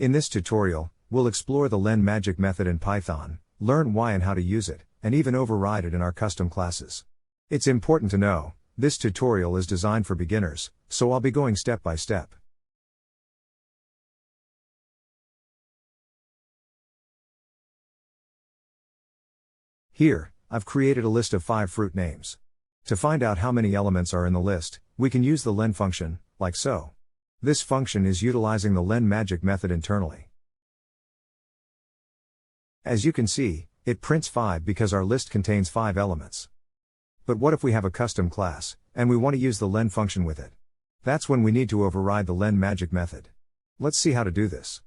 In this tutorial, we'll explore the len magic method in Python, learn why and how to use it, and even override it in our custom classes. It's important to know, this tutorial is designed for beginners, so I'll be going step by step. Here, I've created a list of 5 fruit names. To find out how many elements are in the list, we can use the len function, like so. This function is utilizing the len magic method internally. As you can see, it prints 5 because our list contains 5 elements. But what if we have a custom class, and we want to use the len function with it? That's when we need to override the len magic method. Let's see how to do this.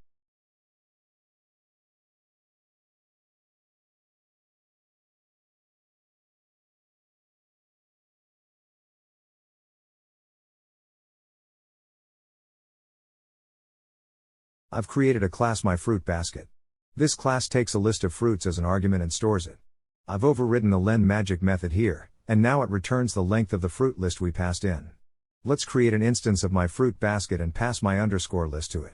I've created a class myFruitBasket. This class takes a list of fruits as an argument and stores it. I've overridden the len magic method here, and now it returns the length of the fruit list we passed in. Let's create an instance of myFruitBasket and pass my_list to it.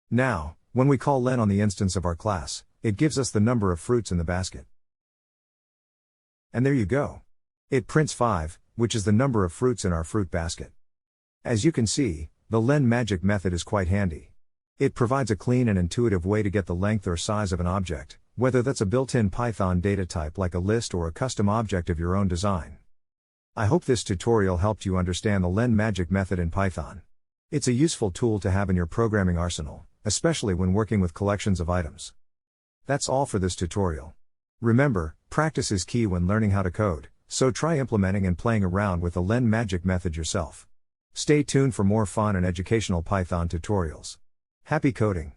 Now, when we call len on the instance of our class, it gives us the number of fruits in the basket. And there you go. It prints 5, which is the number of fruits in our fruit basket. As you can see, the len magic method is quite handy. It provides a clean and intuitive way to get the length or size of an object, whether that's a built-in Python data type like a list or a custom object of your own design. I hope this tutorial helped you understand the len magic method in Python. It's a useful tool to have in your programming arsenal, especially when working with collections of items. That's all for this tutorial. Remember, practice is key when learning how to code, so try implementing and playing around with the len magic method yourself. Stay tuned for more fun and educational Python tutorials. Happy coding!